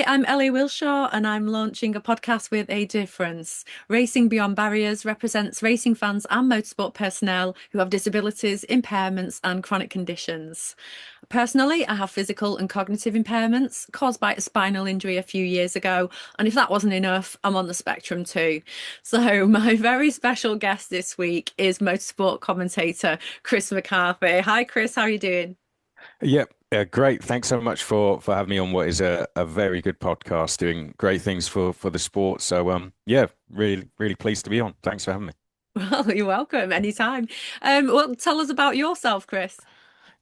Hi, I'm Ellie Wilshaw, and I'm launching a podcast with a difference. Racing Beyond Barriers represents racing fans and motorsport personnel who have disabilities, impairments, and chronic conditions. Personally, I have physical and cognitive impairments caused by a spinal injury a few years ago, and if that wasn't enough, I'm on the spectrum too. So, my very special guest this week is motorsport commentator Chris McCarthy. Hi, Chris, how are you doing? Yep. Great. Thanks so much for having me on what is a very good podcast, doing great things for the sport. So yeah, really pleased to be on. Thanks for having me. Well, you're welcome anytime. Well, tell us about yourself, Chris.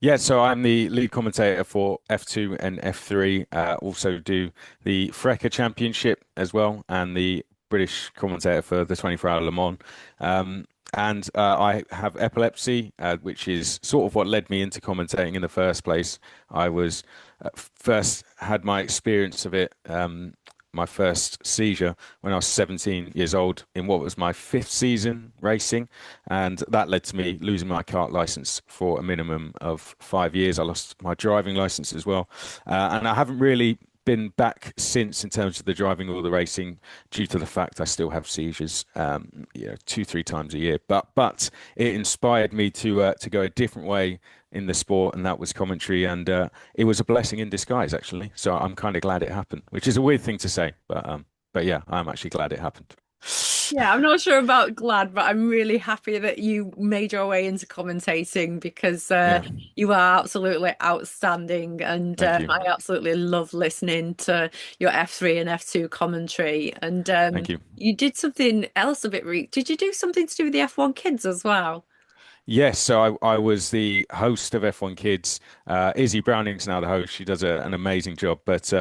Yeah, so I'm the lead commentator for F2 and F3. Also do the FRECA Championship as well, and the British commentator for the 24-hour Le Mans. I have epilepsy, which is sort of what led me into commentating in the first place. I was first had my experience of it, my first seizure when I was 17 years old in what was my fifth season racing, and that led to me losing my kart license for a minimum of 5 years. I lost my driving license as well, and I haven't really been back since in terms of the driving or the racing due to the fact I still have seizures, two, three times a year. But it inspired me to go a different way in the sport, and that was commentary, and it was a blessing in disguise actually. So I'm kind of glad it happened, which is a weird thing to say, but yeah, I'm actually glad it happened. Yeah, I'm not sure about glad, but I'm really happy that you made your way into commentating because Yeah, you are absolutely outstanding, and thank you, I absolutely love listening to your F3 and F2 commentary. And thank you. you did something else a bit re did you do something to do with the F1 kids as well? Yes, so I was the host of F1 Kids. Izzy Browning's now the host. She does an amazing job. But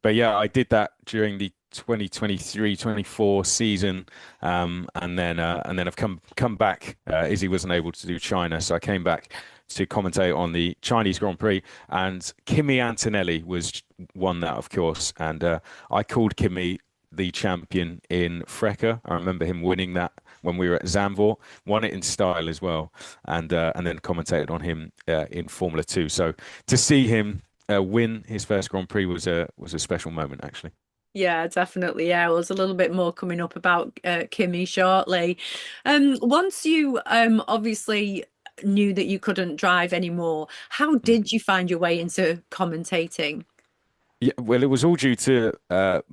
yeah, I did that during the 2023-24 season, and then I've come back. Izzy wasn't able to do China, so I came back to commentate on the Chinese Grand Prix, and Kimi Antonelli was won that, of course, and I called Kimi the champion in FRECA. I remember him winning that when we were at Zandvoort, won it in style as well, and then commentated on him in Formula Two. So to see him win his first Grand Prix was a special moment, actually. Yeah, definitely. Yeah, well, there's a little bit more coming up about Kimmy shortly. Once you obviously knew that you couldn't drive anymore, how Mm. did you find your way into commentating? Yeah, well, it was all due to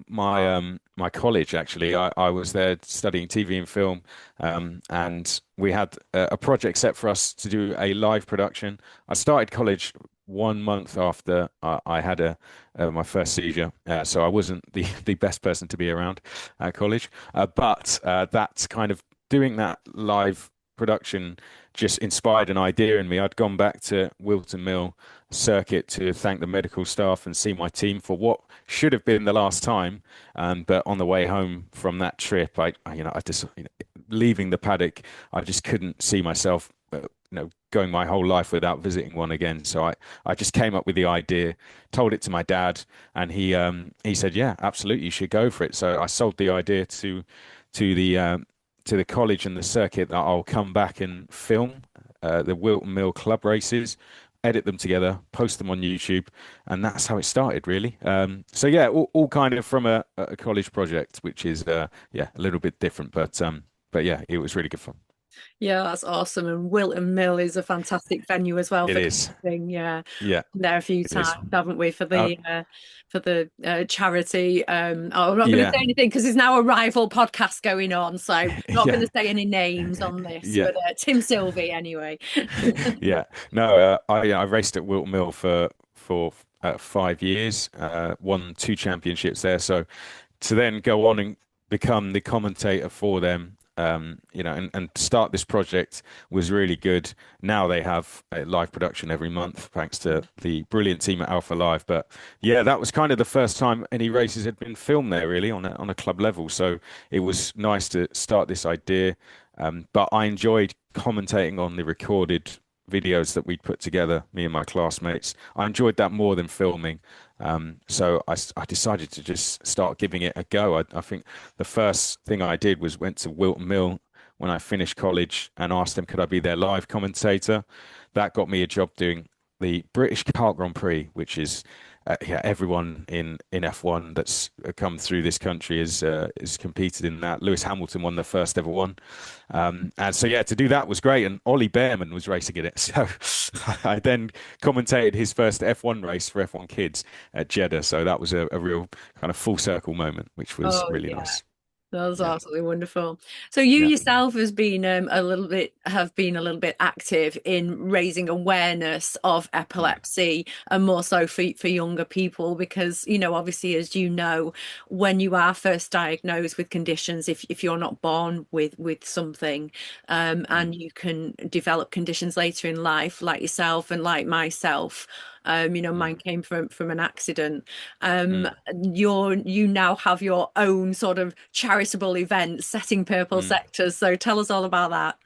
my college actually. I was there studying TV and film, and we had a project set for us to do a live production. I started college 1 month after I had my first seizure, so I wasn't the best person to be around at college. But that's kind of doing that live production just inspired an idea in me. I'd gone back to Wilton Mill circuit to thank the medical staff and see my team for what should have been the last time. But on the way home from that trip, I just, leaving the paddock, I just couldn't see myself, going my whole life without visiting one again. So I just came up with the idea, told it to my dad, and he said, "Yeah, absolutely, you should go for it." So I sold the idea to the college and the circuit that I'll come back and film the Wilton Mill club races, edit them together, post them on YouTube, and that's how it started, really. So yeah, all kind of from a college project, which is yeah, a little bit different, but yeah, it was really good fun. Yeah, that's awesome. And Wilton Mill is a fantastic venue as well It for is. camping. Yeah, Yeah, been there a few it is. times, haven't we, Uh, for the charity. Oh, I'm not going to yeah, say anything because there's now a rival podcast going on, so I'm not going yeah, to say any names on this. yeah, But Tim Sylvie, anyway. yeah. No, I raced at Wilton Mill for 5 years, won two championships there. So to then go on and become the commentator for them, and start this project was really good. Now they have a live production every month, thanks to the brilliant team at Alpha Live. But yeah, that was kind of the first time any races had been filmed there, really, on a club level. So it was nice to start this idea. But I enjoyed commentating on the recorded videos that we'd put together, me and my classmates. I enjoyed that more than filming. So I decided to just start giving it a go. I think the first thing I did was went to Wilton Mill when I finished college and asked them, could I be their live commentator? That got me a job doing the British Kart Grand Prix, which is yeah, everyone in F1 that's come through this country is competed in that. Lewis Hamilton won the first ever one, and so yeah, to do that was great. And Ollie Behrman was racing in it, so I then commentated his first F1 race for F1 Kids at Jeddah. So that was a real kind of full circle moment, which was Oh really yeah. nice. That's Yeah, absolutely wonderful. So you yeah, yourself has been have been a little bit active in raising awareness of mm, epilepsy and more so for younger people because obviously as you know when you are first diagnosed with conditions if you're not born with something mm, and you can develop conditions later in life like yourself and like myself mm, mine came from an accident. Um, mm, you now have your own sort of charitable event setting purple mm. sectors. So tell us all about that.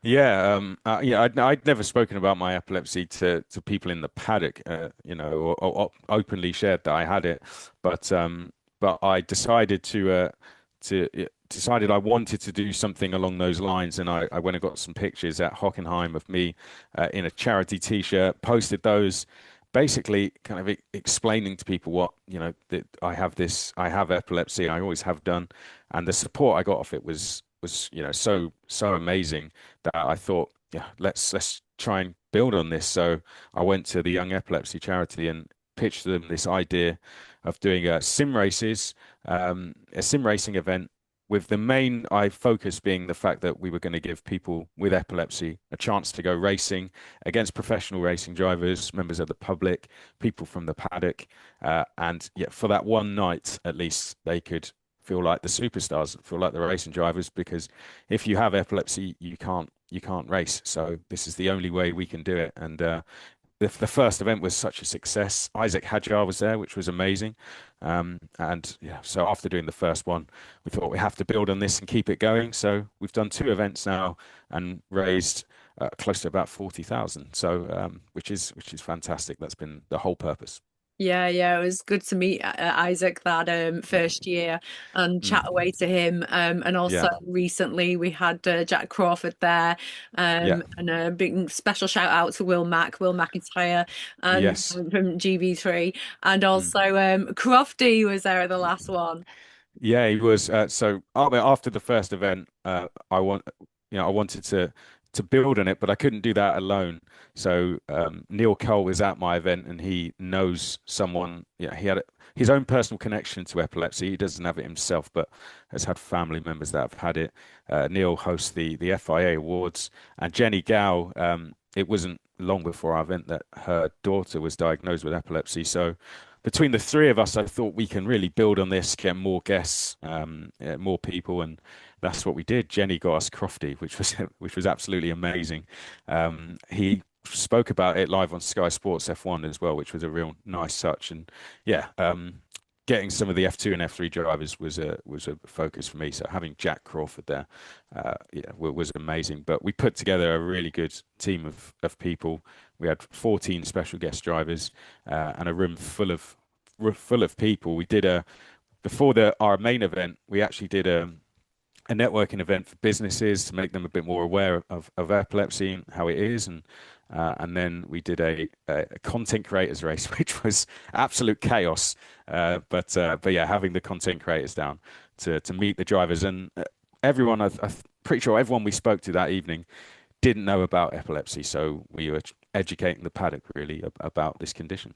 Yeah, yeah, I'd never spoken about my epilepsy to people in the paddock, or openly shared that I had it, but I decided decided I wanted to do something along those lines, and I went and got some pictures at Hockenheim of me in a charity t-shirt, posted those, basically kind of explaining to people what, that I have epilepsy, I always have done, and the support I got off it was so amazing that I thought, yeah, let's try and build on this. So I went to the Young Epilepsy Charity and pitched them this idea of doing a sim racing event with the main I focus being the fact that we were going to give people with epilepsy a chance to go racing against professional racing drivers, members of the public, people from the paddock, and yeah, for that one night at least they could feel like the superstars, feel like the racing drivers, because if you have epilepsy, you can't race. So this is the only way we can do it. And the first event was such a success. Isaac Hadjar was there, which was amazing. And yeah, so after doing the first one, we thought we have to build on this and keep it going. So we've done two events now and raised close to about 40,000. So which is fantastic. That's been the whole purpose. Yeah, yeah, it was good to meet Isaac that first year and chat Mm, away to him. And also yeah, recently we had Jack Crawford there, yeah, and a big special shout out to Will McIntyre, and yes. from GB3, and Mm. also Crofty was there at the last one. Yeah, he was. So after the first event, I wanted to build on it, but I couldn't do that alone. So Neil Cole was at my event, and he knows someone. Yeah, he had his own personal connection to epilepsy. He doesn't have it himself, but has had family members that have had it. Neil hosts the FIA Awards, and Jenny Gow. It wasn't long before our event that her daughter was diagnosed with epilepsy. So between the three of us, I thought we can really build on this, get more guests, yeah, more people, and that's what we did. Jenny got us Crofty, which was absolutely amazing. He spoke about it live on Sky Sports F1 as well, which was a real nice touch. And yeah, getting some of the F2 and F3 drivers was a focus for me. So having Jack Crawford there, yeah, was amazing. But we put together a really good team of people. We had 14 special guest drivers and a room full of people. We did a before the our main event. We actually did a networking event for businesses to make them a bit more aware of epilepsy and how it is, and then we did a content creators race, which was absolute chaos. But yeah, having the content creators down to meet the drivers and everyone, I'm pretty sure everyone we spoke to that evening didn't know about epilepsy, so we were educating the paddock really about this condition.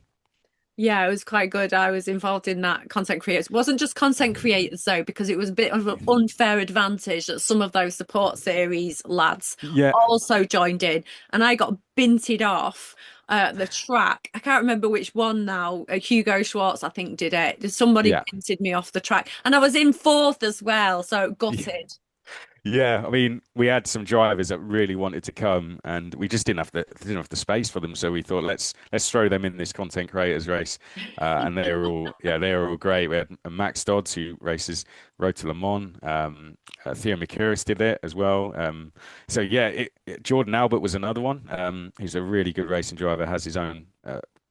Yeah, it was quite good. I was involved in that content creators. It wasn't just content creators though, because it was a bit of an unfair advantage that some of those support series lads Yeah, also joined in, and I got binted off the track. I can't remember which one now. Hugo Schwartz, I think, did it. Somebody yeah. binted me off the track, and I was in fourth as well, so gutted. Yeah, I mean, we had some drivers that really wanted to come, and we just didn't have the space for them. So we thought let's throw them in this content creators race, and they were all great. We had Max Dodds who races Road to Le Mans. Theo Mercouris did it as well. So yeah, Jordan Albert was another one. He's a really good racing driver. Has his own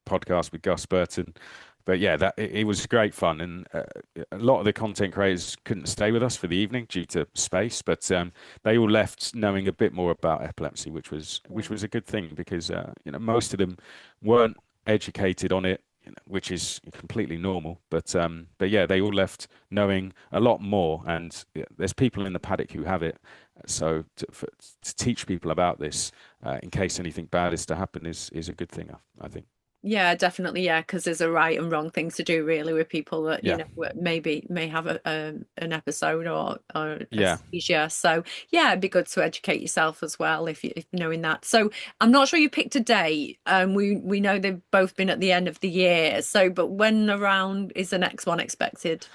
podcast with Gus Burton. But yeah, it was great fun, and a lot of the content creators couldn't stay with us for the evening due to space, but they all left knowing a bit more about epilepsy, which was a good thing because most of them weren't educated on it. which is completely normal. But yeah, they all left knowing a lot more, and yeah, there's people in the paddock who have it. So to teach people about this, in case anything bad is to happen, is a good thing, I think. Yeah, definitely. Yeah, because there's a right and wrong things to do really with people that, Yeah, maybe may have an episode or a yeah. seizure. So yeah, it'd be good to educate yourself as well if knowing that. So I'm not sure you picked a date. We know they've both been at the end of the year. So, but when around is the next one expected?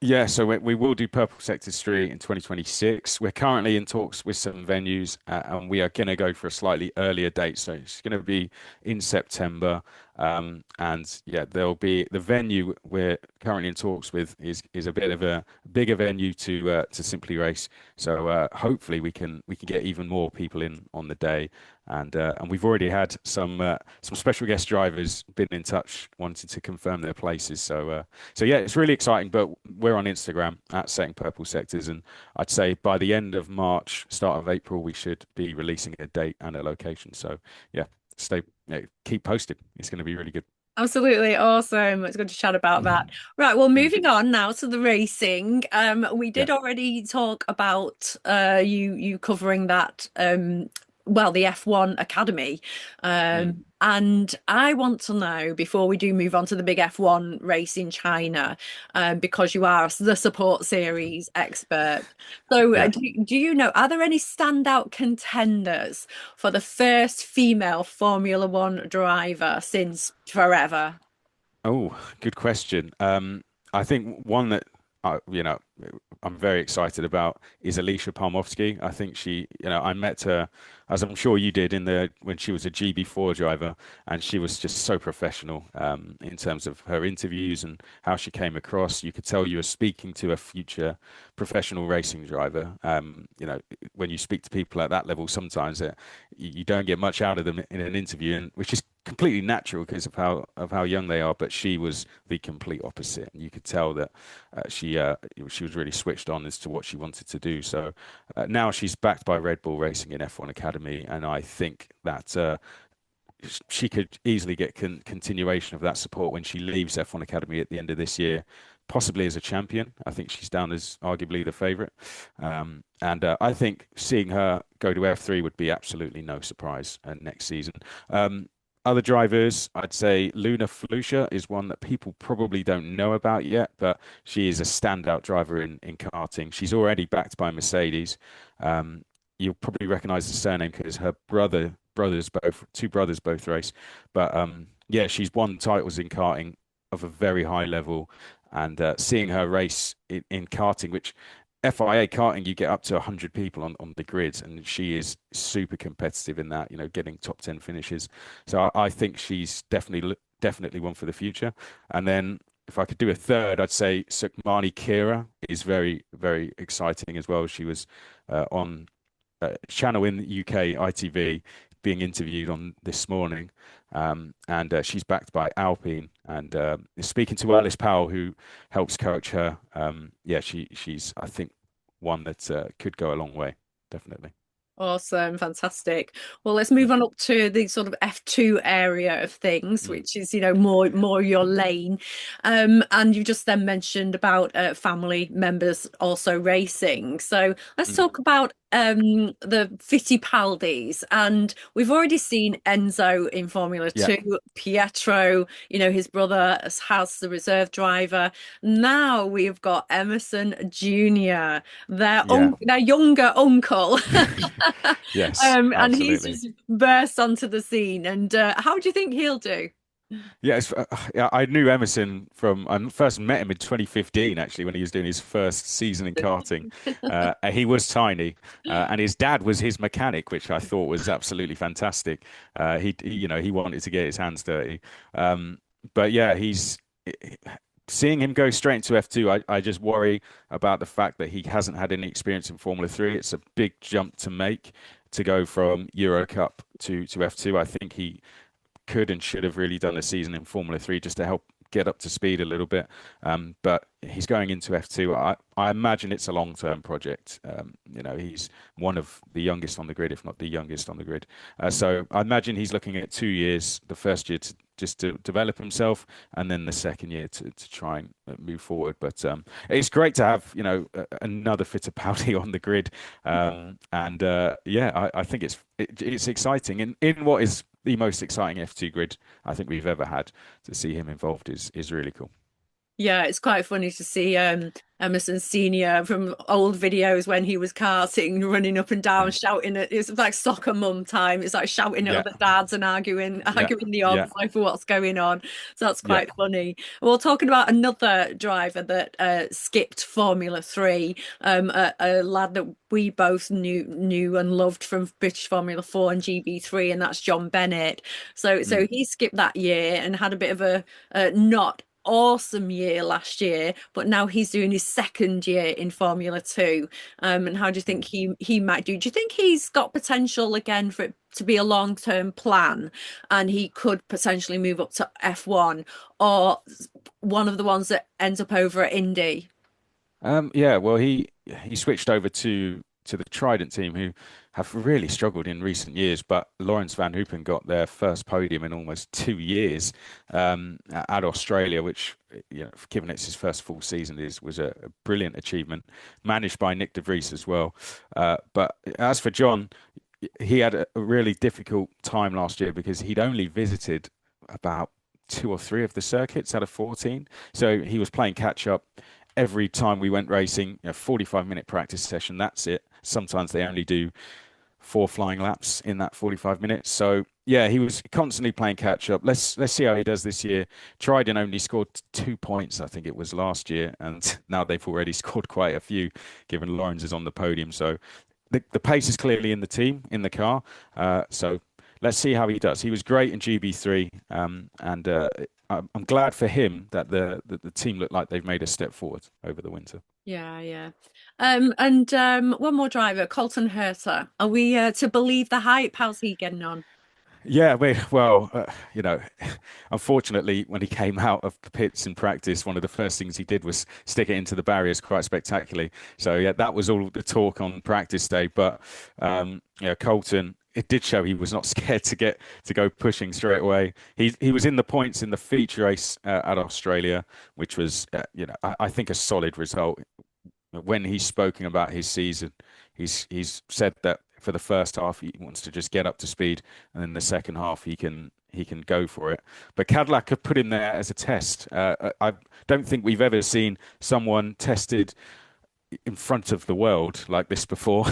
Yeah, so we will do Purple Sector Street in 2026. We're currently in talks with some venues, and we are going to go for a slightly earlier date. So it's going to be in September. And yeah, there'll be the venue we're currently in talks with is a bit of a bigger venue to Simply Race. So hopefully we can get even more people in on the day. And we've already had some special guest drivers been in touch wanting to confirm their places. So yeah, it's really exciting. But we're on Instagram at Setting Purple Sectors, and I'd say by the end of March, start of April, we should be releasing a date and a location. So yeah, keep posted. It's going to be really good. Absolutely awesome. It's good to chat about that. Right, well, Mm. moving on now to the racing. We Yeah. did already talk about you covering that well, the F1 Academy. Mm. And I want to know before we do move on to the big F1 race in China, because you are the support series expert. So, Yeah. do you know, are there any standout contenders for the first female Formula One driver since forever? Oh, good question. I think one that you know I'm very excited about is Alicia Palmowski. I think I met her, as I'm sure you did, in the when she was a GB4 driver, and she was just so professional in terms of her interviews and how she came across. You could tell you were speaking to a future professional racing driver. When you speak to people at that level, sometimes you don't get much out of them in an interview, and which is completely natural because of how young they are. But she was the complete opposite, and you could tell that she was really switched on as to what she wanted to do. So now she's backed by Red Bull Racing in F1 Academy, and I think that she could easily get continuation of that support when she leaves F1 Academy at the end of this year, possibly as a champion. I think she's down as arguably the favourite. And I think seeing her go to F3 would be absolutely no surprise next season. Other drivers, I'd say Luna Flusha is one that people probably don't know about yet, but she is a standout driver in karting. She's already backed by Mercedes. You'll probably recognize the surname because her two brothers both race. But yeah, she's won titles in karting of a very high level, and seeing her race in karting, which FIA karting, you get up to 100 people on the grid, and she is super competitive in that, getting top 10 finishes. So I think she's definitely one for the future. And then if I could do a third, I'd say Sukmani Kira is very, very exciting as well. She was on channel in the UK, ITV, being interviewed on this morning. And she's backed by Alpine, and speaking to Alice Powell, who helps coach her. Yeah, she's I think one that could go a long way, definitely. Awesome, fantastic. Well, let's move on up to the sort of F2 area of things, Mm, which is, more your lane. And you just then mentioned about family members also racing. So let's mm. talk about the Fittipaldis. And we've already seen Enzo in Formula Yeah, 2, Pietro, his brother has the reserve driver. Now we've got Emerson Jr., yeah, their younger uncle. yes, And he's absolutely. just burst onto the scene. And how do you think he'll do? Yeah, I knew Emerson from I first met him in 2015 actually when he was doing his first season in karting. He was tiny, and his dad was his mechanic, which I thought was absolutely fantastic. He wanted to get his hands dirty. But yeah, he's seeing him go straight into F2. I just worry about the fact that he hasn't had any experience in Formula 3. It's a big jump to make to go from Euro Cup to F2. I think he could and should have really done a season in Formula 3 just to help get up to speed a little bit. But he's going into F2. I imagine it's a long-term project. He's one of the youngest on the grid, if not the youngest on the grid. So I imagine he's looking at 2 years, the first year just to develop himself, and then the second year to try and move forward. But it's great to have, another Fittipaldi on the grid. And yeah, I think it's exciting. In what is the most exciting F2 grid I think we've ever had, to see him involved is really cool. Yeah, it's quite funny to see Emerson Senior from old videos when he was karting, running up and down, Yeah. shouting at it's like soccer mum time. It's like shouting at Yeah. other dads and arguing Yeah. arguing the Yeah. odds over what's going on. So that's Yeah. quite funny. Well, talking about another driver that skipped Formula Three, a lad that we both knew and loved from British Formula Four and GB3, and that's John Bennett. So Mm. he skipped that year and had a bit of a not awesome year last year, but now he's doing his second year in Formula Two. And how do you think Mm. he might do? Do you think he's got potential again for it to be a long-term plan, and he could potentially move up to F1 or one of the ones that ends up over at Indy? Yeah, well, he switched over to the Trident team, who have really struggled in recent years. But Lawrence Van Hoopen got their first podium in almost 2 years at Australia, which, given it's his first full season, was a brilliant achievement, managed by Nick De Vries as well. But as for John, he had a really difficult time last year because he'd only visited about two or three of the circuits out of 14. So he was playing catch up every time we went racing. 45-minute practice session, that's it. Sometimes they only do four flying laps in that 45 minutes. So yeah, he was constantly playing catch up. Let's see how he does this year. Trident only scored 2 points, I think it was last year, and now they've already scored quite a few, given Lawrence is on the podium. So the pace is clearly in the team, in the car. So let's see how he does. He was great in GB3, and I'm glad for him that the team look like they've made a step forward over the winter. Yeah, yeah. And one more driver, Colton Herta. Are we to believe the hype? How's he getting on? Yeah, well, unfortunately, when he came out of the pits in practice, one of the first things he did was stick it into the barriers quite spectacularly. So yeah, that was all the talk on practice day. But Colton, it did show he was not scared to go pushing straight away. He was in the points in the feature race at Australia, which was I think a solid result. When he's spoken about his season, he's said that for the first half he wants to just get up to speed, and then the second half he can go for it. But Cadillac have put him there as a test. I don't think we've ever seen someone tested in front of the world like this before.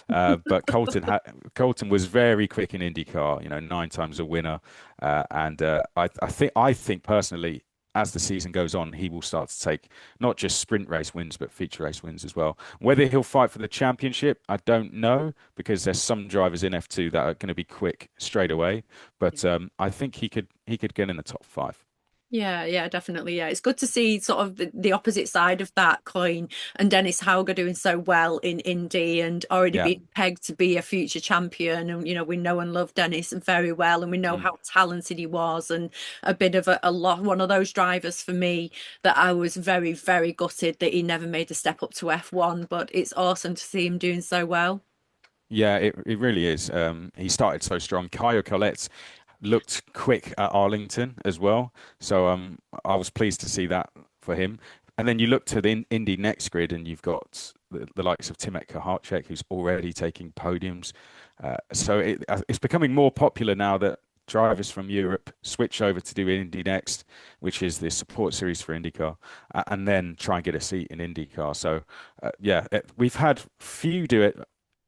But Colton was very quick in IndyCar. 9 times a winner, and I think personally, as the season goes on, he will start to take not just sprint race wins, but feature race wins as well. Whether he'll fight for the championship, I don't know, because there's some drivers in F2 that are going to be quick straight away. But I think he could get in the top five. Yeah, yeah, definitely. Yeah, it's good to see sort of the opposite side of that coin, and Dennis Hauger doing so well in Indy and already Yeah. being pegged to be a future champion. And we know and love Dennis very well, and we know Mm. how talented he was, and a bit of a lot one of those drivers for me that I was very, very gutted that he never made the step up to F1. But it's awesome to see him doing so well. Yeah, it really is. He started so strong. Caio Collet looked quick at Arlington as well. So I was pleased to see that for him. And then you look to the Indy next grid, and you've got the likes of Timet Kaharczyk, who's already taking podiums. So it's becoming more popular now that drivers from Europe switch over to do Indy Next, which is the support series for IndyCar, and then try and get a seat in IndyCar. So yeah, we've had few do it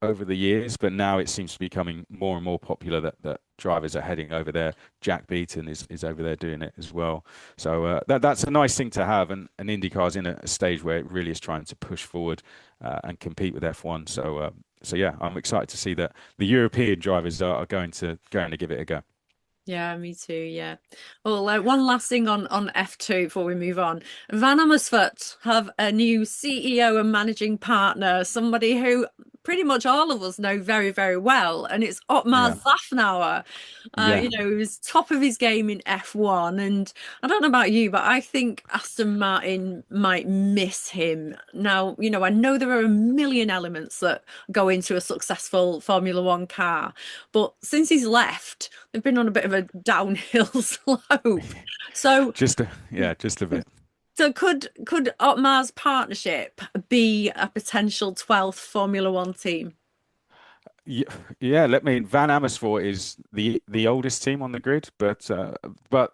over the years, but now it seems to be becoming more and more popular that drivers are heading over there. Jack Beaton is over there doing it as well. So that's a nice thing to have, and IndyCar's in a stage where it really is trying to push forward and compete with F1. So yeah, I'm excited to see that the European drivers are going to give it a go. Yeah, me too. Yeah. Well, one last thing on F2 before we move on. Van Amersfoort have a new CEO and managing partner, somebody who pretty much all of us know very, very well, and it's Otmar Yeah, Zafnauer. yeah, He was top of his game in F1, and I don't know about you, but I think Aston Martin might miss him. Now, I know there are a million elements that go into a successful Formula One car, but since he's left, they've been on a bit of a downhill slope. So, just a bit. so could Otmar's partnership be a potential 12th Formula One team? Yeah, yeah. Let me. Van Amersfoort is the oldest team on the grid, but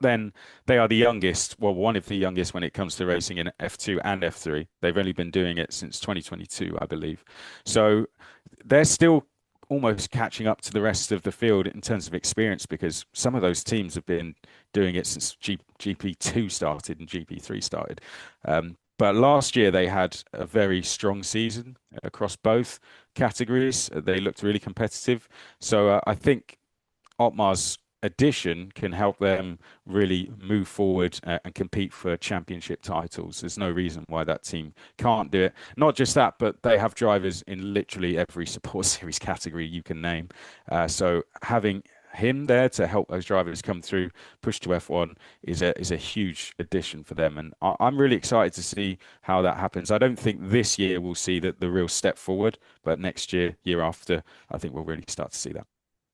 then they are the youngest. Well, one of the youngest when it comes to racing in F2 and F3. They've only been doing it since 2022, I believe. So they're still almost catching up to the rest of the field in terms of experience because some of those teams have been doing it since GP2 started and GP3 started. But last year they had a very strong season across both categories. They looked really competitive. So I think Otmar's addition can help them really move forward and compete for championship titles. There's no reason why that team can't do it. Not just that, but they have drivers in literally every support series category you can name. So having him there to help those drivers come through, push to F1 is a huge addition for them, and I'm really excited to see how that happens. I don't think this year we'll see the real step forward, but next year, year after, I think we'll really start to see that.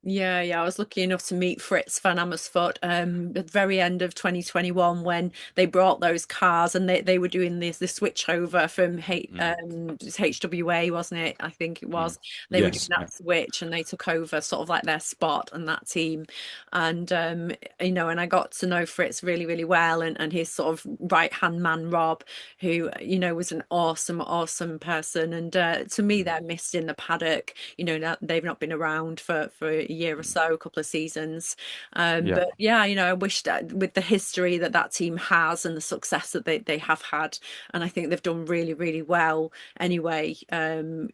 Yeah, yeah. I was lucky enough to meet Fritz van Amersfoort at the very end of 2021 when they brought those cars and they were doing the switch over from Mm, it was HWA, wasn't it? I think it mm. was. They were doing Yes, yeah, that switch and they took over sort of like their spot and that team. And and I got to know Fritz really, really well and his sort of right-hand man Rob, who, was an awesome, awesome person. And to me, mm, they're missed in the paddock. They've not been around for a year or mm, so, a couple of seasons. yeah, But yeah, I wish that with the history that team has and the success that they have had, and I think they've done really, really well anyway, to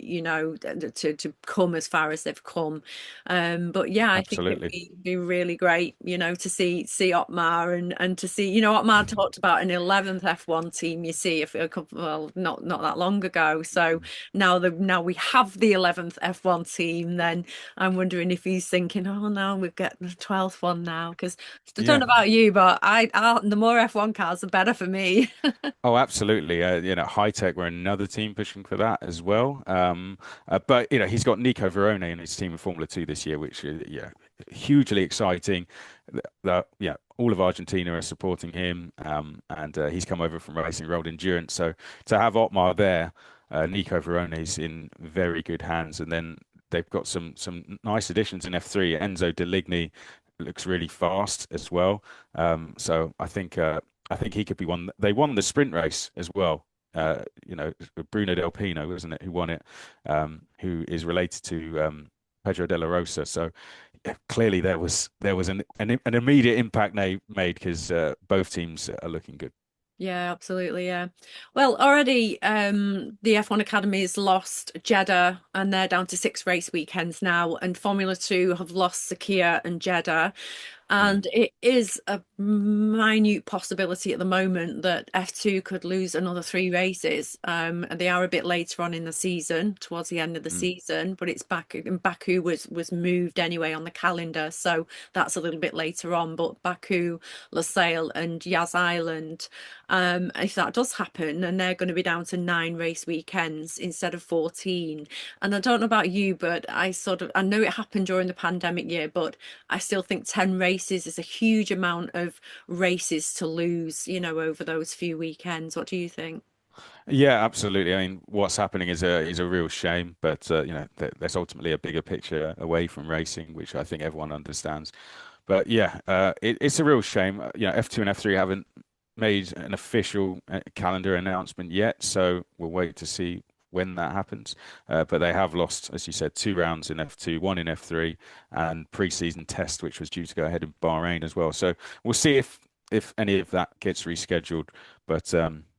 come as far as they've come. But yeah, I think it'd absolutely. be really great, to see Otmar and to see, Otmar talked about an 11th F1 team, you see, a couple, well, not that long ago. So now we have the 11th F1 team, then I'm wondering if he's thinking, oh no, we've got the 12th one now. Because I don't Yeah. know about you, but the more F1 cars, the better for me. Oh, absolutely. High Tech were another team pushing for that as well. But he's got Nico Verone in his team in Formula Two this year, which is hugely exciting. Yeah, all of Argentina are supporting him, and he's come over from racing road endurance. So to have Otmar there, Nico Verone's in very good hands, and then they've got some nice additions in F3. Enzo Deligny looks really fast as well. So I think he could be one. They won the sprint race as well. Bruno Del Pino, wasn't it, who won it? Who is related to Pedro de la Rosa. So yeah, clearly there was an immediate impact they made because both teams are looking good. Yeah, absolutely. Yeah. Well, already the F1 Academy's lost Jeddah and they're down to 6 race weekends now, and Formula Two have lost Sakia and Jeddah. Mm, And it is a minute possibility at the moment that F2 could lose another 3 races. And they are a bit later on in the season, towards the end of the mm, season, but it's Baku, and Baku was moved anyway on the calendar, so that's a little bit later on. But Baku, Losail, and Yas Island, if that does happen, and they're going to be down to 9 race weekends instead of 14. And I don't know about you, but I know it happened during the pandemic year, but I still think 10 races is a huge amount of races to lose, over those few weekends. What do you think? Yeah, absolutely. I mean, what's happening is a real shame, but there's ultimately a bigger picture away from racing, which I think everyone understands. But yeah, it's a real shame. F2 and F3 haven't made an official calendar announcement yet, so we'll wait to see when that happens. But they have lost, as you said, 2 rounds in F2, one in F3, and pre-season test, which was due to go ahead in Bahrain as well. So we'll see if any of that gets rescheduled. But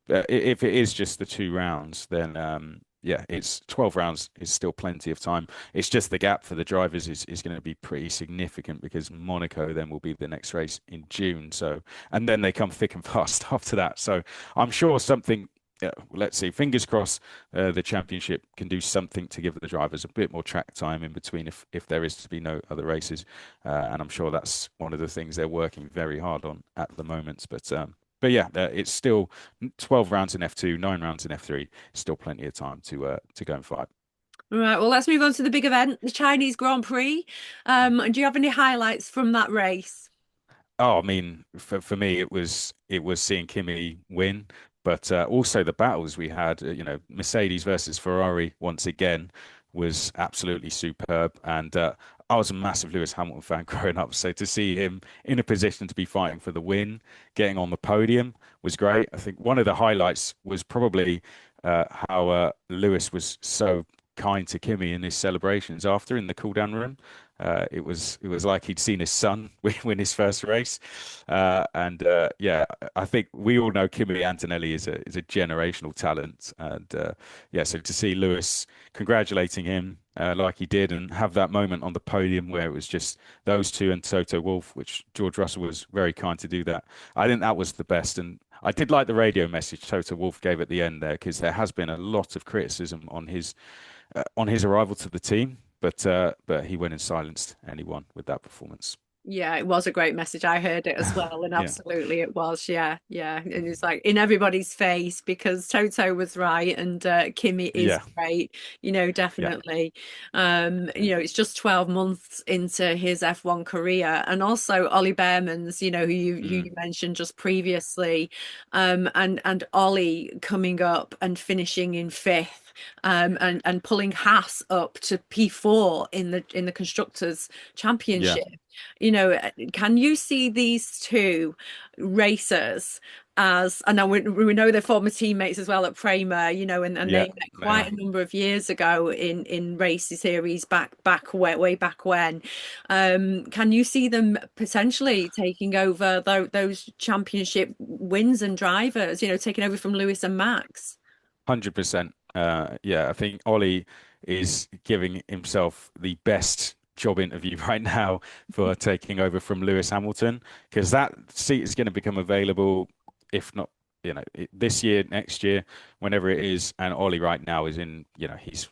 if it is just the 2 rounds, then yeah, it's 12 rounds is still plenty of time. It's just the gap for the drivers is going to be pretty significant because Monaco then will be the next race in June. So, and then they come thick and fast after that. So I'm sure something yeah, let's see. Fingers crossed, the championship can do something to give the drivers a bit more track time in between, if there is to be no other races. And I'm sure that's one of the things they're working very hard on at the moment. But yeah, it's still 12 rounds in F2, 9 rounds in F3. Still plenty of time to go and fight. Right, well, let's move on to the big event, the Chinese Grand Prix. Do you have any highlights from that race? Oh, I mean, for me, it was seeing Kimi win, but also the battles we had. Mercedes versus Ferrari once again was absolutely superb, and I was a massive Lewis Hamilton fan growing up. So to see him in a position to be fighting for the win, getting on the podium was great. I think one of the highlights was probably how Lewis was so kind to Kimi in his celebrations after in the cool down room. It was like he'd seen his son win his first race, and yeah, I think we all know Kimi Antonelli is a generational talent, and yeah, so to see Lewis congratulating him like he did and have that moment on the podium where it was just those two and Toto Wolff, which George Russell was very kind to do that. I think that was the best, and I did like the radio message Toto Wolff gave at the end there because there has been a lot of criticism on his arrival to the team, but he went and silenced anyone with that performance. Yeah, it was a great message. I heard it as well, and Yeah, absolutely it was. Yeah, yeah. And it's like in everybody's face because Toto was right and Kimi is yeah, great, yeah, definitely. yeah, It's just 12 months into his F1 career. And also Ollie Behrman's, who you mm, mentioned just previously, and Ollie coming up and finishing in fifth. And pulling Haas up to P4 in the constructors yeah, championship. Can you see these two racers as, and now we know they're former teammates as well at Prema, and yeah. they met They quite are. a number of years ago in race series way back when. Can you see them potentially taking over those championship wins and drivers, taking over from Lewis and Max? 100%. Yeah, I think Ollie is giving himself the best job interview right now for taking over from Lewis Hamilton because that seat is going to become available, if not, this year, next year, whenever it is. And Ollie right now is he's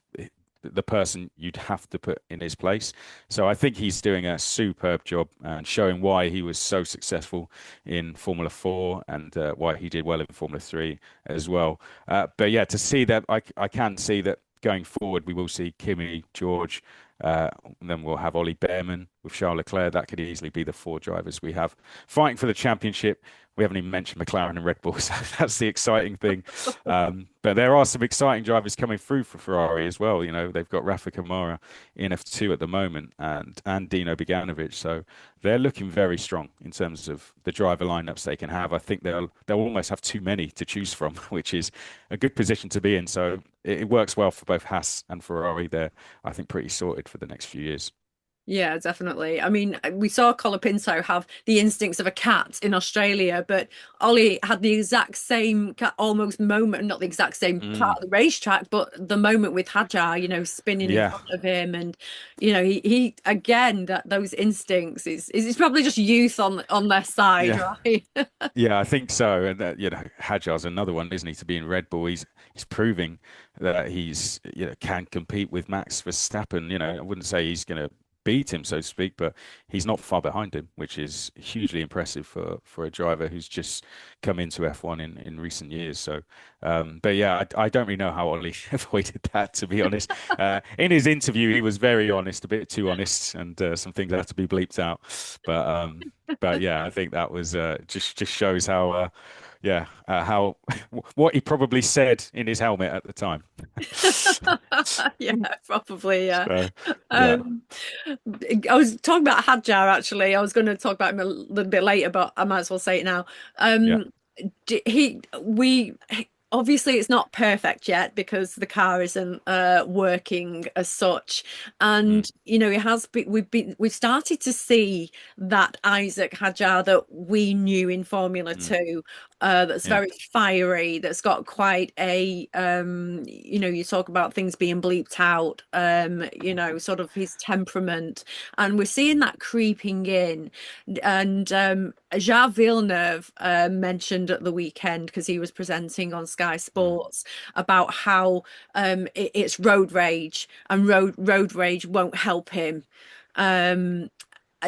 the person you'd have to put in his place. So I think he's doing a superb job and showing why he was so successful in Formula 4 and why he did well in Formula 3 as well. But yeah, to see that, I can see that going forward, we will see Kimi, George, and then we'll have Ollie Behrman with Charles Leclerc. That could easily be the four drivers we have fighting for the championship. We haven't even mentioned McLaren and Red Bull, so that's the exciting thing. But there are some exciting drivers coming through for Ferrari as well. They've got Rafa Kamara in F2 at the moment and Dino Beganovic, so they're looking very strong in terms of the driver lineups they can have. I think they'll almost have too many to choose from, which is a good position to be in. So it works well for both Haas and Ferrari. They're, I think, pretty sorted for the next few years. Yeah, definitely. I mean, we saw Colapinto have the instincts of a cat in Australia, but Ollie had the exact same almost moment, not the exact same part Mm, of the racetrack, but the moment with Hadjar, spinning in yeah, front of him, and he again that those instincts is probably just youth on their side, yeah. right? Yeah, I think so. And Hadjar's another one, isn't he? To be in Red Bull, he's proving that he's can compete with Max Verstappen. I wouldn't say he's going to beat him, so to speak, but he's not far behind him, which is hugely impressive for a driver who's just come into F1 in recent years. So, but yeah, I don't really know how Ollie avoided that, to be honest. In his interview, he was very honest, a bit too honest, and some things had to be bleeped out. But but yeah, I think that was just shows how how what he probably said in his helmet at the time. Yeah, probably, yeah. So yeah, Um, I was talking about Hadjar actually. I was going to talk about him a little bit later, but I might as well say it now. yeah, Um, we obviously it's not perfect yet because the car isn't working as such, mm, and it has been, we've started to see that Isaac Hadjar that we knew in Formula mm, Two that's Yeah. very fiery, that's got quite a you talk about things being bleeped out, sort of his temperament, and we're seeing that creeping in. And Jacques Villeneuve mentioned at the weekend, because he was presenting on Sky Mm. Sports, about how it's road rage, and road rage won't help him. Um,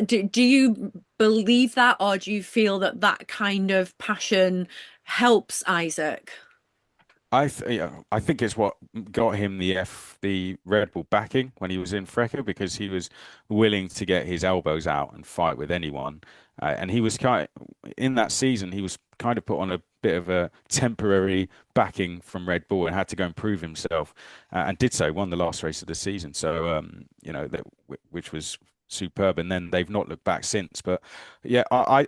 do you believe that, or do you feel that that kind of passion helps Isaac? I think it's what got him the Red Bull backing when he was in Freca, because he was willing to get his elbows out and fight with anyone. And he was in that season, he was kind of put on a bit of a temporary backing from Red Bull and had to go and prove himself, and did so, won the last race of the season. So, which was superb. And then they've not looked back since. But yeah, I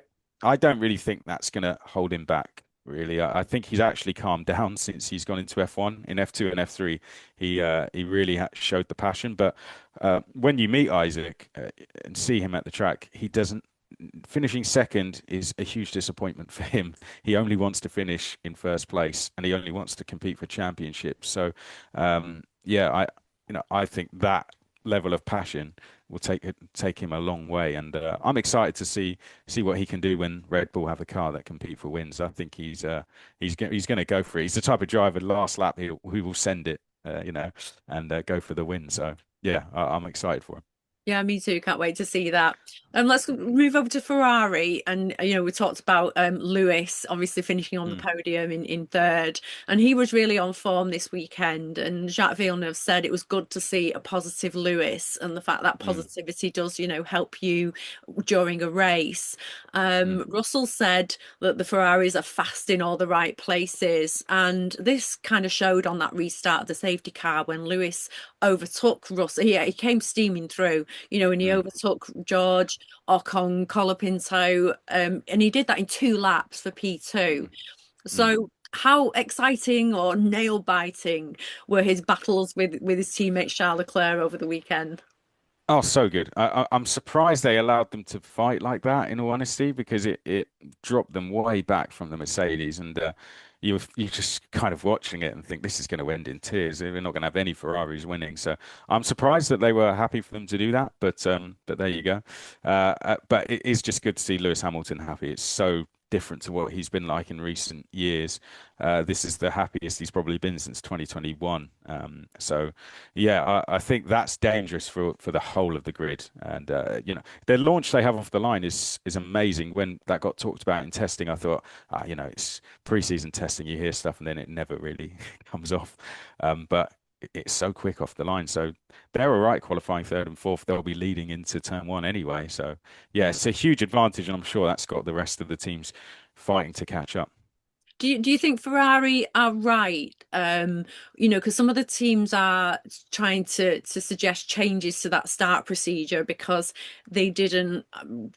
don't really think that's going to hold him back. Really, I think he's actually calmed down since he's gone into F1. In F2 and F3, he really showed the passion. But when you meet Isaac and see him at the track, he doesn't. Finishing second is a huge disappointment for him. He only wants to finish in first place, and he only wants to compete for championships. So, yeah, I think that level of passion will take him a long way, and I'm excited to see what he can do when Red Bull have a car that compete for wins. I think he's going to go for it. He's the type of driver last lap who will send it, and go for the win. So yeah, I'm excited for him. Yeah, me too. Can't wait to see that. Let's move over to Ferrari, and we talked about Lewis obviously finishing on the Mm, podium in third, and he was really on form this weekend. And Jacques Villeneuve said it was good to see a positive Lewis, and the fact that mm, positivity does, help you during a race. mm, Russell said that the Ferraris are fast in all the right places, and this kind of showed on that restart of the safety car when Lewis overtook Russell. He came steaming through, and he mm, overtook George, Ocon, Colapinto, and he did that in 2 laps for P2. mm, mm. So how exciting or nail biting were his battles with his teammate Charles Leclerc over the weekend? Oh, so good. I'm surprised they allowed them to fight like that, in all honesty, because it dropped them way back from the Mercedes, and you just kind of watching it and think this is going to end in tears. We're not going to have any Ferraris winning. So I'm surprised that they were happy for them to do that. But there you go. But it is just good to see Lewis Hamilton happy. It's so different to what he's been like in recent years. This is the happiest he's probably been since 2021. So yeah, I think that's dangerous for the whole of the grid. And their launch they have off the line is amazing. When that got talked about in testing, I thought, it's pre-season testing. You hear stuff and then it never really comes off. But it's so quick off the line. So they're all right qualifying third and fourth. They'll be leading into turn one anyway. So yeah, it's a huge advantage, and I'm sure that's got the rest of the teams fighting to catch up. Do you think Ferrari are right? Because some of the teams are trying to suggest changes to that start procedure because they didn't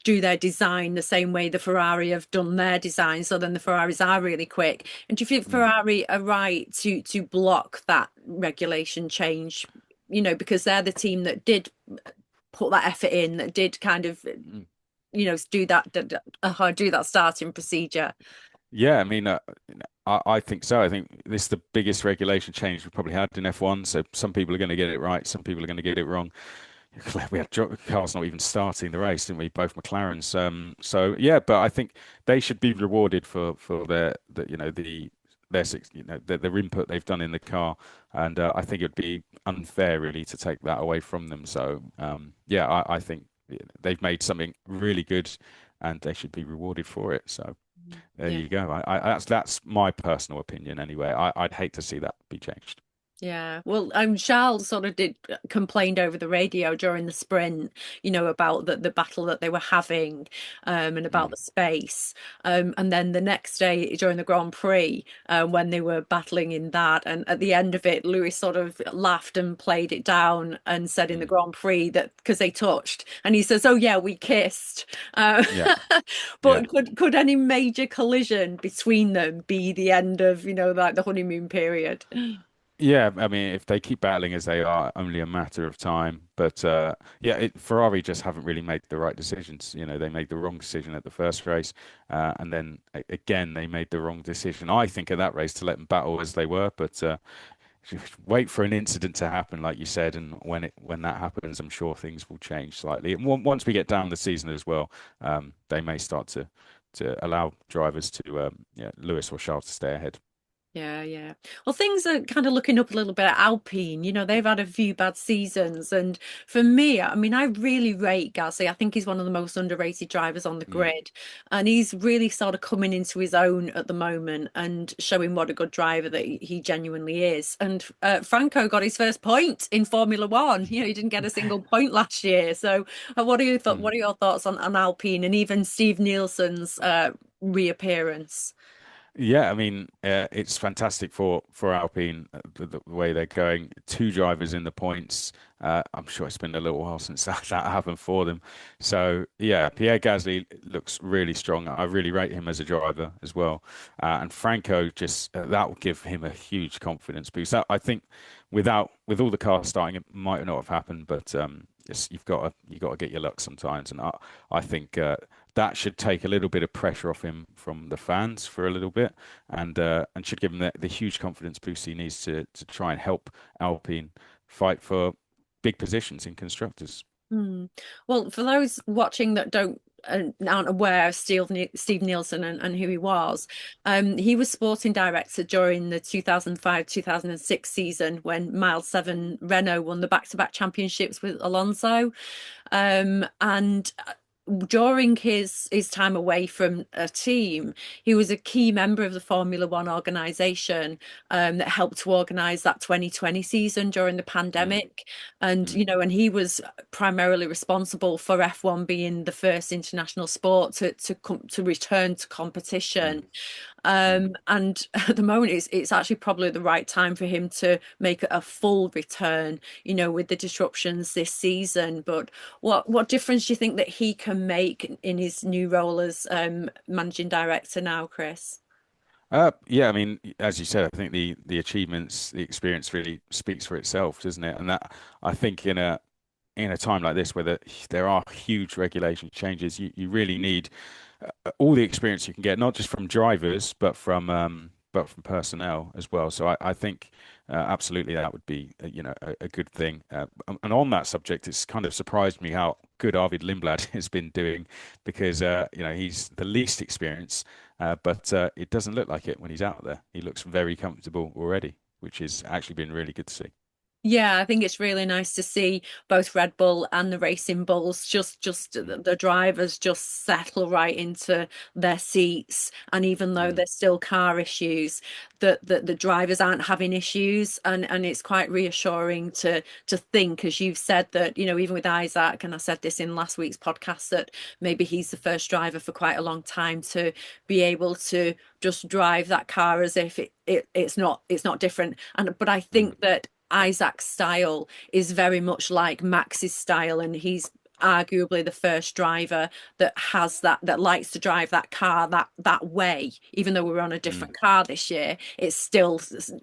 do their design the same way the Ferrari have done their design. So then the Ferraris are really quick. And do you think Mm. Ferrari are right to block that regulation change? Because they're the team that did put that effort in, that did kind of, Mm. do that starting procedure. Yeah, I mean, I think so. I think this is the biggest regulation change we've probably had in F1. So some people are going to get it right, some people are going to get it wrong. We had cars not even starting the race, didn't we? Both McLarens. So yeah, but I think they should be rewarded for their input they've done in the car, and I think it would be unfair really to take that away from them. So yeah, I think they've made something really good, and they should be rewarded for it. So there Yeah. you go. That's my personal opinion anyway. I'd hate to see that be changed. Yeah, well, Charles sort of did complained over the radio during the sprint, about the battle that they were having, and about Mm, the space. And then the next day during the Grand Prix, when they were battling in that, and at the end of it, Lewis sort of laughed and played it down and said in the mm, Grand Prix that because they touched, and he says, "Oh yeah, we kissed." yeah, yeah. But could any major collision between them be the end of, like the honeymoon period? Yeah, I mean, if they keep battling as they are, only a matter of time. But yeah, Ferrari just haven't really made the right decisions. You know, they made the wrong decision at the first race, and then again they made the wrong decision. I think at that race to let them battle as they were, but just wait for an incident to happen, like you said, and when that happens, I'm sure things will change slightly. And once we get down the season as well, they may start to allow drivers to yeah, Lewis or Charles to stay ahead. Yeah, yeah. Well, things are kind of looking up a little bit at Alpine. They've had a few bad seasons. And for me, I mean, I really rate Gasly. I think he's one of the most underrated drivers on the Mm. grid. And he's really sort of coming into his own at the moment and showing what a good driver that he genuinely is. And Franco got his first point in Formula One. He didn't get a single point last year. So Mm. what are your thoughts on Alpine and even Steve Nielsen's reappearance? Yeah, I mean, it's fantastic for Alpine the way they're going. Two drivers in the points. I'm sure it's been a little while since that happened for them. So yeah, Pierre Gasly looks really strong. I really rate him as a driver as well. And Franco just that will give him a huge confidence boost. I think with all the cars starting, it might not have happened, but you've got to get your luck sometimes. And I think that should take a little bit of pressure off him from the fans for a little bit, and should give him the huge confidence boost he needs to try and help Alpine fight for big positions in constructors. Hmm. Well, for those watching that don't aren't aware of Steve Nielsen and who he was sporting director during the 2005-2006 season when Miles 7 Renault won the back-to-back championships with Alonso. And during his time away from a team, he was a key member of the Formula One organization that helped to organize that 2020 season during the Mm, pandemic. And, mm, and he was primarily responsible for F1 being the first international sport to return to mm, competition. mm. And at the moment, it's actually probably the right time for him to make a full return, with the disruptions this season. But what difference do you think that he can make in his new role as managing director now, Chris? Yeah, I mean, as you said, I think the achievements, the experience really speaks for itself, doesn't it? And that I think in a time like this where there are huge regulation changes, you really need all the experience you can get, not just from drivers, but from personnel as well. So I think absolutely that would be a good thing. And on that subject, it's kind of surprised me how good Arvid Lindblad has been doing because he's the least experienced, but it doesn't look like it when he's out there. He looks very comfortable already, which has actually been really good to see. Yeah, I think it's really nice to see both Red Bull and the Racing Bulls just Mm, the drivers just settle right into their seats. And even though mm, there's still car issues, that the drivers aren't having issues. And it's quite reassuring to think, as you've said, that, even with Isaac, and I said this in last week's podcast, that maybe he's the first driver for quite a long time to be able to just drive that car as if it's not different. But I mm, think that Isaac's style is very much like Max's style, and he's arguably the first driver that likes to drive that car that way. Even though we're on a mm. different car this year, it's still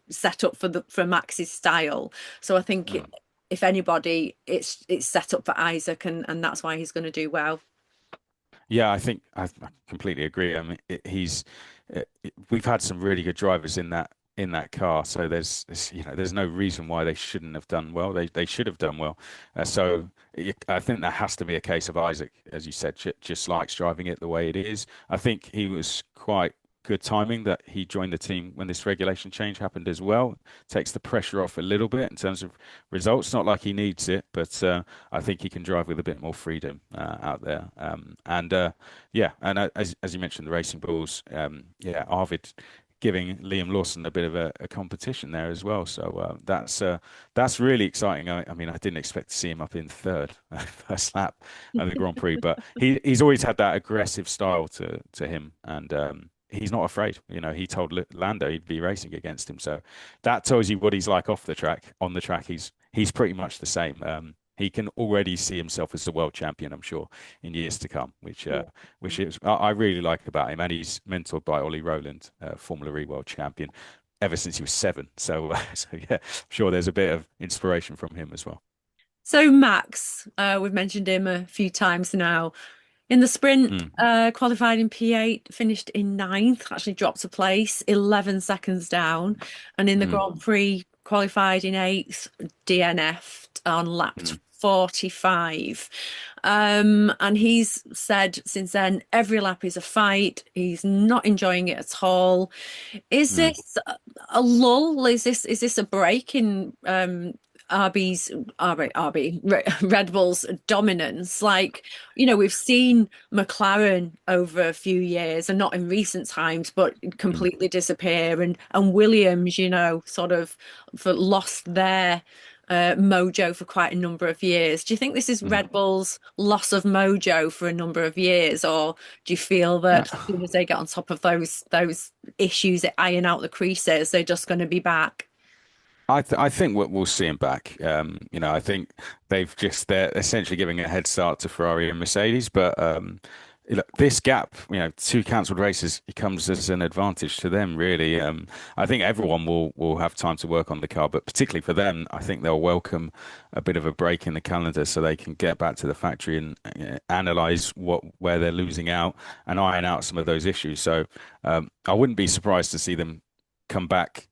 set up for Max's style. So I think Oh. if anybody, it's set up for Isaac, and that's why he's going to do well. Yeah, I completely agree. I mean, we've had some really good drivers in that car, so there's no reason why they shouldn't have done well. They should have done well. I think that has to be a case of Isaac, as you said, just likes driving it the way it is. I think he was quite good timing that he joined the team when this regulation change happened as well. Takes the pressure off a little bit in terms of results. Not like he needs it, but I think he can drive with a bit more freedom out there. And yeah, and as you mentioned, the Racing Bulls, yeah, Arvid giving Liam Lawson a bit of a competition there as well. So that's really exciting. I mean, I didn't expect to see him up in third first lap of the Grand Prix, but he's always had that aggressive style to him, and he's not afraid. He told Lando he'd be racing against him, so that tells you what he's like off the track. On the track, he's pretty much the same. He can already see himself as the world champion, I'm sure, in years to come, which is I really like about him. And he's mentored by Ollie Rowland, Formula E world champion. ever since he was 7. So, so yeah, I'm sure there's a bit of inspiration from him as well. So Max, we've mentioned him a few times now. In the sprint, Mm, qualified in P8, finished in ninth, actually dropped a place, 11 seconds down. And in the mm, Grand Prix, qualified in eighth, DNF'd on lap mm, 45. And he's said since then, every lap is a fight. He's not enjoying it at all. Is mm, this a lull? Is this a break in RB's Red Bull's dominance? Like, we've seen McLaren over a few years, and not in recent times, but mm, completely disappear, and Williams, sort of lost their mojo for quite a number of years. Do you think this is mm. Red Bull's loss of mojo for a number of years, or do you feel Uh, that as soon as they get on top of those issues that iron out the creases, they're just going to be back? I think we'll see him back. I think they're essentially giving a head start to Ferrari and Mercedes, but look, this gap, two cancelled races, it comes as an advantage to them, really. I think everyone will have time to work on the car, but particularly for them, I think they'll welcome a bit of a break in the calendar so they can get back to the factory and analyze where they're losing out and iron out some of those issues. So I wouldn't be surprised to see them come back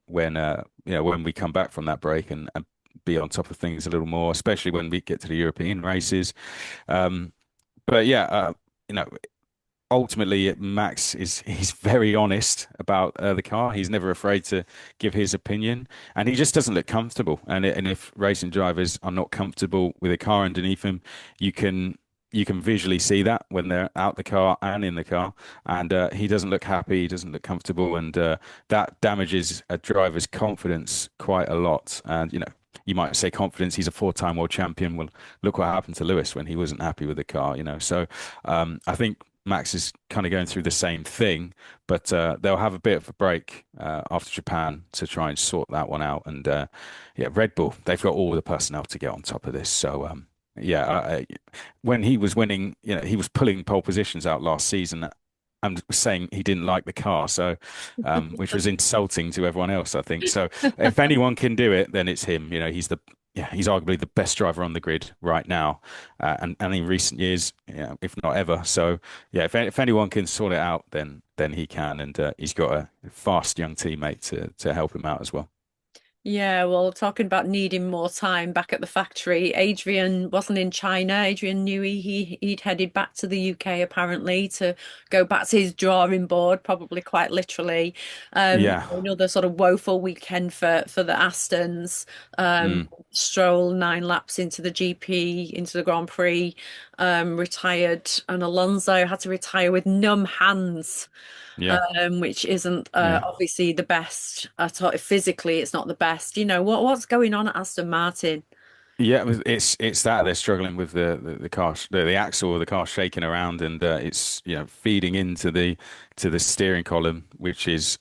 when we come back from that break and be on top of things a little more, especially when we get to the European races. Um, but yeah, you know, ultimately Max he's very honest about the car. He's never afraid to give his opinion, and he just doesn't look comfortable. And if racing drivers are not comfortable with a car underneath them, you can you can visually see that when they're out the car and in the car. And he doesn't look happy, he doesn't look comfortable, and that damages a driver's confidence quite a lot. And you might say confidence. He's a four-time world champion. Well, look what happened to Lewis when he wasn't happy with the car. So I think Max is kind of going through the same thing, but they'll have a bit of a break after Japan to try and sort that one out. And yeah, Red Bull, they've got all the personnel to get on top of this. So yeah, when he was winning, he was pulling pole positions out last season and saying he didn't like the car, so which was insulting to everyone else, I think. So if anyone can do it, then it's him. He's arguably the best driver on the grid right now, and in recent years, if not ever. So yeah, if anyone can sort it out, then he can, and he's got a fast young teammate to help him out as well. Yeah, well, talking about needing more time back at the factory, Adrian wasn't in China. Adrian knew he'd headed back to the UK apparently to go back to his drawing board, probably quite literally. Yeah. Another sort of woeful weekend for the Astons. Mm. Stroll 9 laps into the GP, into the Grand Prix, retired, and Alonso had to retire with numb hands, Yeah. which isn't Yeah. obviously the best at all. Physically, it's not the best. What's going on at Aston Martin? Yeah, it's that they're struggling with the car, the axle of the car shaking around, and it's feeding into the steering column, which is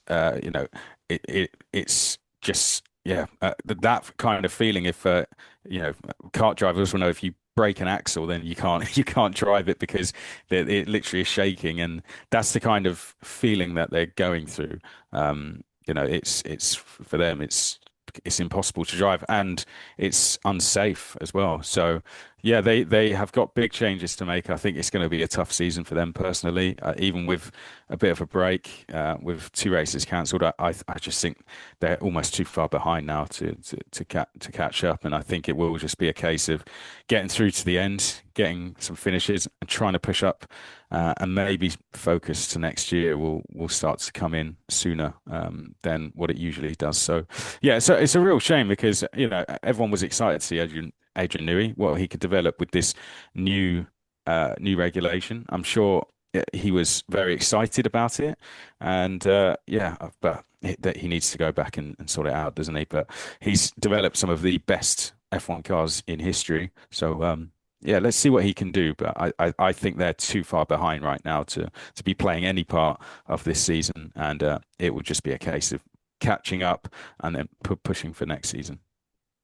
it's just that kind of feeling. If kart drivers will know, if you break an axle, then you can't you can't drive it because it literally is shaking, and that's the kind of feeling that they're going through. It's for them, it's impossible to drive and it's unsafe as well. So yeah, they have got big changes to make. I think it's going to be a tough season for them personally, even with a bit of a break, with two races cancelled. I just think they're almost too far behind now to catch up, and I think it will just be a case of getting through to the end, getting some finishes, and trying to push up, and maybe focus to next year will start to come in sooner than what it usually does. So yeah, so it's a real shame because everyone was excited to see Adrian Newey, what he could develop with this new regulation. I'm sure he was very excited about it, and but that he needs to go back and sort it out, doesn't he? But he's developed some of the best F1 cars in history, so yeah, let's see what he can do. But I think they're too far behind right now to be playing any part of this season, and it will just be a case of catching up and then pushing for next season.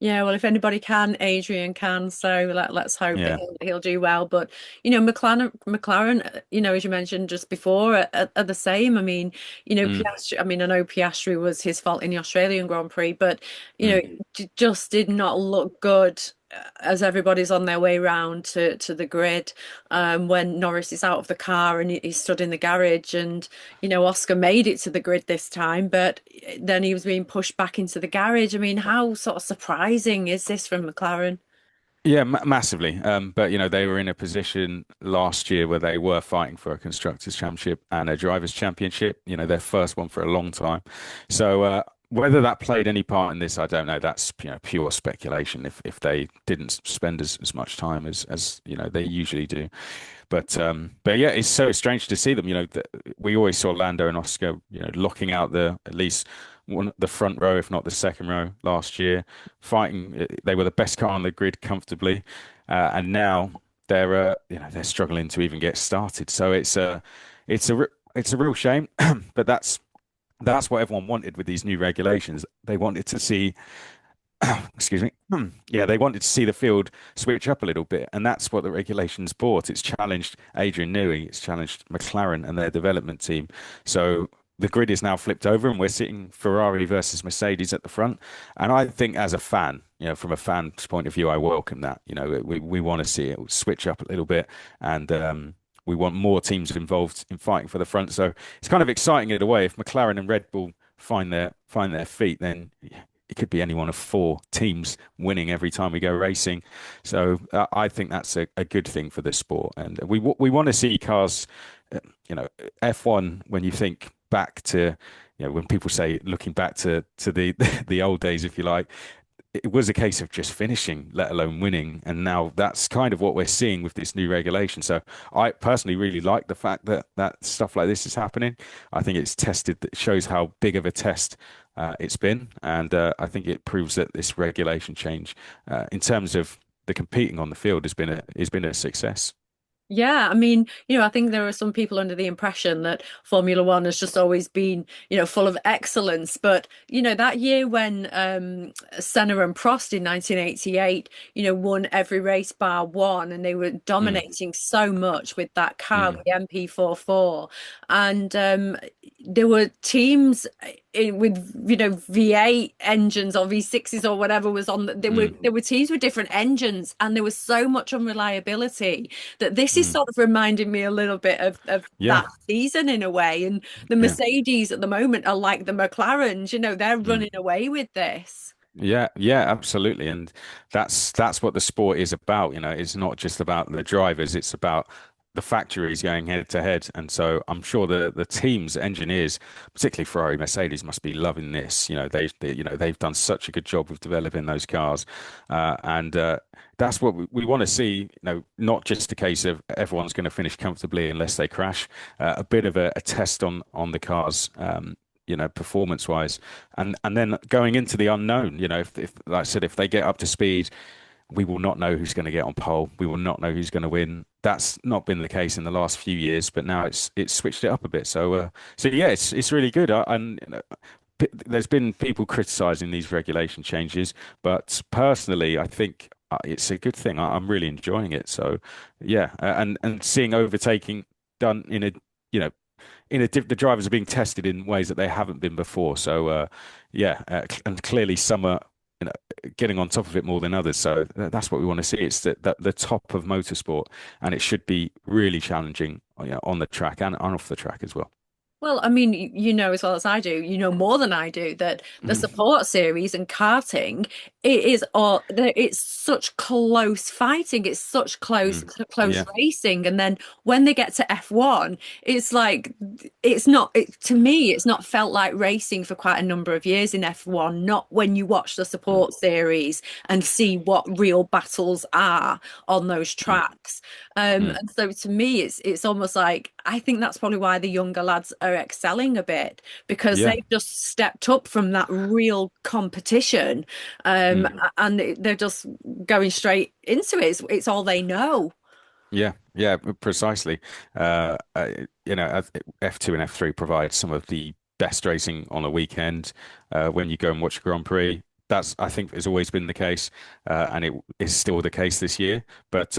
Yeah, well, if anybody can, Adrian can. So let's hope that Yeah. he'll do well. But McLaren, as you mentioned just before, are the same. I mean, Mm, Piastri. I mean, I know Piastri was his fault in the Australian Grand Prix, but mm. just did not look good as everybody's on their way round to the grid. When Norris is out of the car and he stood in the garage, and Oscar made it to the grid this time, but then he was being pushed back into the garage. I mean, how sort of surprising is this from McLaren? Yeah, ma massively. But they were in a position last year where they were fighting for a constructors' championship and a drivers' championship. Their first one for a long time. So whether that played any part in this, I don't know. That's pure speculation. If they didn't spend as much time as they usually do. But yeah, it's so strange to see them. We always saw Lando and Oscar, locking out the at least the front row, if not the second row, last year, fighting. They were the best car on the grid comfortably, and now they're struggling to even get started. So it's a real shame, but that's what everyone wanted with these new regulations. They wanted to see excuse me. Yeah, they wanted to see the field switch up a little bit, and that's what the regulations brought. It's challenged Adrian Newey, it's challenged McLaren and their development team. So the grid is now flipped over, and we're sitting Ferrari versus Mercedes at the front. And I think, as a fan, from a fan's point of view, I welcome that. We want to see it switch up a little bit, and we want more teams involved in fighting for the front. So it's kind of exciting in a way. If McLaren and Red Bull find their feet, then it could be any one of four teams winning every time we go racing. So I think that's a good thing for the sport, and we want to see cars. You know, F1. When you think back to, when people say looking back to the the old days, if you like, it was a case of just finishing, let alone winning. And now that's kind of what we're seeing with this new regulation. So I personally really like the fact that stuff like this is happening. I think it's tested, that shows how big of a test it's been. And I think it proves that this regulation change, in terms of the competing on the field, has been a success. Yeah, I mean, I think there are some people under the impression that Formula One has just always been, full of excellence. But, that year when Senna and Prost in 1988, won every race bar one, and they were Mm, dominating so much with that car, with mm, the MP44. And there were teams with, V8 engines or V6s or whatever was on. mm, There were teams with different engines, and there was so much unreliability that this is mm. sort of reminding me a little bit of Yeah. that season in a way. And the Yeah. Mercedes at the moment are like the McLarens, they're Mm. running away with this. Yeah, yeah, absolutely. And that's what the sport is about. It's not just about the drivers, it's about the factories going head to head. And so I'm sure the teams, engineers, particularly Ferrari, Mercedes, must be loving this. They've done such a good job with developing those cars. And that's what we want to see, not just a case of everyone's going to finish comfortably unless they crash, a bit of a test on the cars. Performance wise, and then going into the unknown, if like I said, if they get up to speed, we will not know who's going to get on pole. We will not know who's going to win. That's not been the case in the last few years, but now it's switched it up a bit. So yeah, it's really good. And there's been people criticizing these regulation changes, but personally, I think it's a good thing. I'm really enjoying it. So yeah, and seeing overtaking done you know the drivers are being tested in ways that they haven't been before. So yeah, and clearly some are getting on top of it more than others. So that's what we want to see. It's the top of motorsport, and it should be really challenging, on the track and off the track as well. Well, I mean, you know as well as I do, more than I do, that the Mhm. support series and karting, it's such close fighting, it's such close Mm. close Yeah. racing, and then when they get to F1, it's like it's not to me, it's not felt like racing for quite a number of years in F1, not when you watch the Mm. support series and see what real battles are on those Mm. tracks. Mm. And so to me, it's almost like I think that's probably why the younger lads are excelling a bit because Yeah. they've just stepped up from that real competition, Mm. and they're just going straight into it. It's all they know. Yeah. Yeah. Precisely. F2 and F3 provide some of the best racing on a weekend. When you go and watch a Grand Prix, That's I think has always been the case, and it is still the case this year. But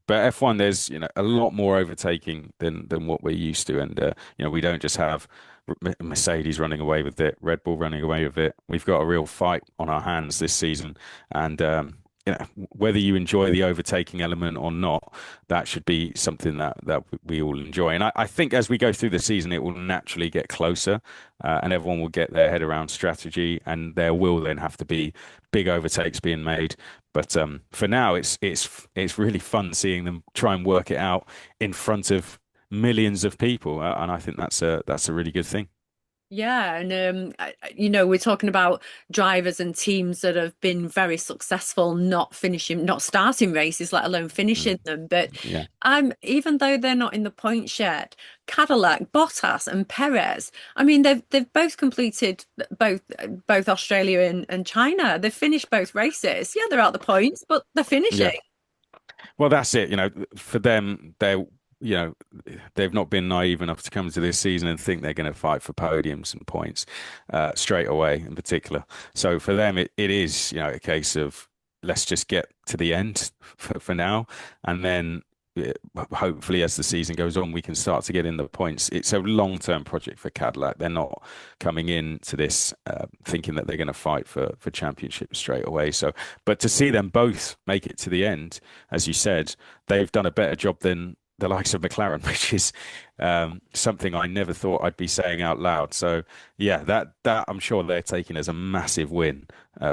F1, there's a lot more overtaking than what we're used to, and we don't just have Mercedes running away with it, Red Bull running away with it. We've got a real fight on our hands this season, and whether you enjoy the overtaking element or not, that should be something that we all enjoy. And I think as we go through the season, it will naturally get closer, and everyone will get their head around strategy, and there will then have to be big overtakes being made. But for now, it's really fun seeing them try and work it out in front of millions of people, and I think that's a really good thing. Yeah, and we're talking about drivers and teams that have been very successful, not starting races, let alone Mm, finishing them. But yeah. even though they're not in the point shed, Cadillac, Bottas, and Perez, I mean, they've both completed both Australia and China. They've finished both races. Yeah, they're out the points, but they're Yeah. finishing. Well, that's it. For them, you know, they've not been naive enough to come to this season and think they're going to fight for podiums and points straight away, in particular. So for them, it is, a case of let's just get to the end for now, and then hopefully as the season goes on, we can start to get in the points. It's a long-term project for Cadillac. They're not coming into this thinking that they're going to fight for championship straight away. So, but to see them both make it to the end, as you said, they've done a better job than the likes of McLaren, which is something I never thought I'd be saying out loud. So yeah, that I'm sure they're taking as a massive win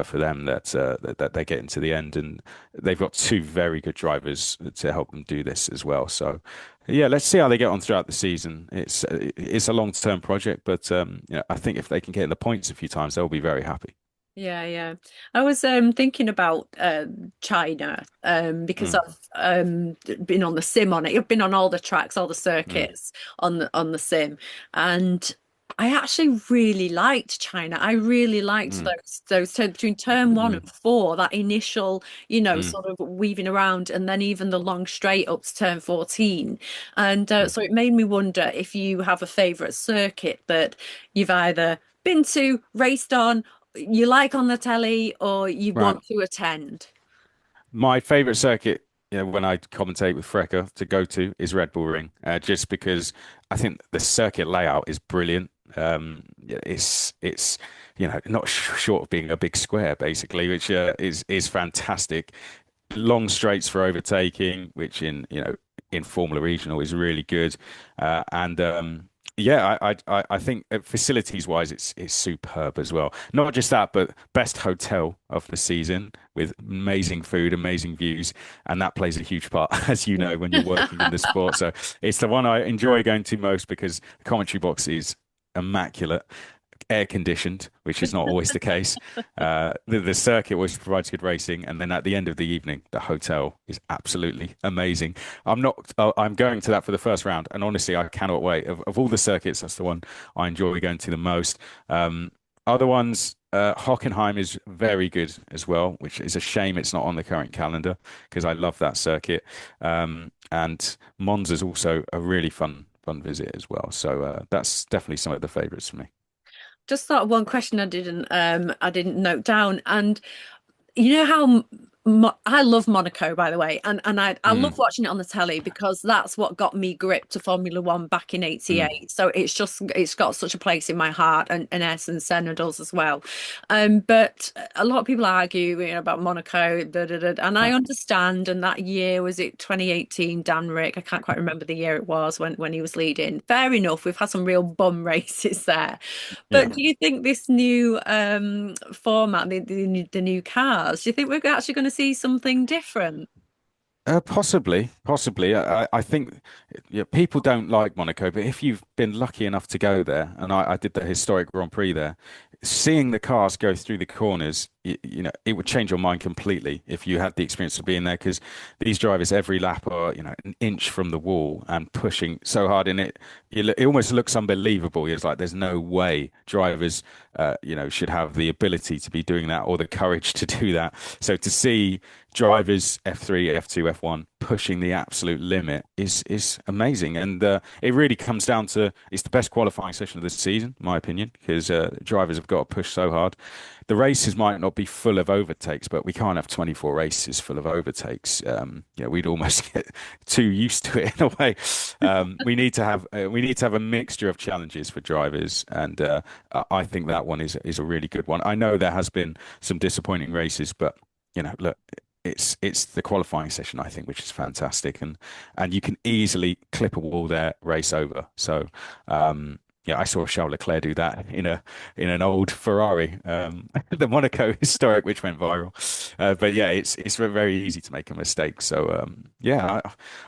for them that they get into the end, and they've got two very good drivers to help them do this as well. So yeah, let's see how they get on throughout the season. It's a long-term project, but I think if they can get in the points a few times, they'll be very happy. Yeah, yeah. I was thinking about China because Mm, I've been on the sim on it. I've been on all the tracks, all the mm, circuits on the sim, and I actually really liked China. I really liked mm, between turn one mm, and four, that initial, mm, sort of weaving around, and then even the long straight up to turn 14. And mm. so it made me wonder if you have a favorite circuit that you've either been to, raced on, you like on the telly, or you Right. want to attend. My favorite circuit, when I commentate with Frecker to go to is Red Bull Ring, just because I think the circuit layout is brilliant. Yeah, it's not short of being a big square basically, which is fantastic. Long straights for overtaking, which in Formula Regional is really good, and yeah, I think facilities wise, it's superb as well. Not just that, but best hotel of the season with amazing food, amazing views, and that plays a huge part, as you know, when you're working in the sport. So it's the one I enjoy going to most because the commentary box is immaculate, air conditioned, which is not always the case. The circuit always provides good racing, and then at the end of the evening, the hotel is absolutely amazing. I'm going to that for the first round, and honestly, I cannot wait. Of all the circuits, that's the one I enjoy going to the most. Other ones, Hockenheim is very good as well, which is a shame it's not on the current calendar because I love that circuit. And Monza's also a really fun visit as well. So that's definitely some of the favorites for me. Just thought of one question I didn't note down, and you know how I love Monaco, by the way, and I love Mm, watching it on the telly because that's what got me gripped to Formula One back in mm, '88. So it's got such a place in my heart, and Ayrton Senna does as well. But a lot of people argue, about Monaco, and I right. understand. And that year, was it 2018? Dan Rick, I can't quite remember the year it was when he was leading. Fair enough, we've had some real bum races there. Yeah. But do you think this new format, the new cars, do you think we're actually going to see something different? Possibly. I think people don't like Monaco, but if you've been lucky enough to go there, and I did the historic Grand Prix there, seeing the cars go through the corners, it would change your mind completely if you had the experience of being there, because these drivers every lap are, an inch from the wall and pushing so hard in it. It almost looks unbelievable. It's like there's no way drivers, should have the ability to be doing that or the courage to do that. So to see drivers F3, F2, F1 pushing the absolute limit is amazing, and it really comes down to it's the best qualifying session of the season, in my opinion, because drivers have got to push so hard. The races might not not be full of overtakes, but we can't have 24 races full of overtakes. We'd almost get too used to it in a way. We need to have a mixture of challenges for drivers, and I think that one is a really good one. I know there has been some disappointing races, but look, it's the qualifying session, I think, which is fantastic, and you can easily clip a wall there, race over. So yeah, I saw Charles Leclerc do that in an old Ferrari, the Monaco historic, which went viral. But yeah, it's very easy to make a mistake. So yeah,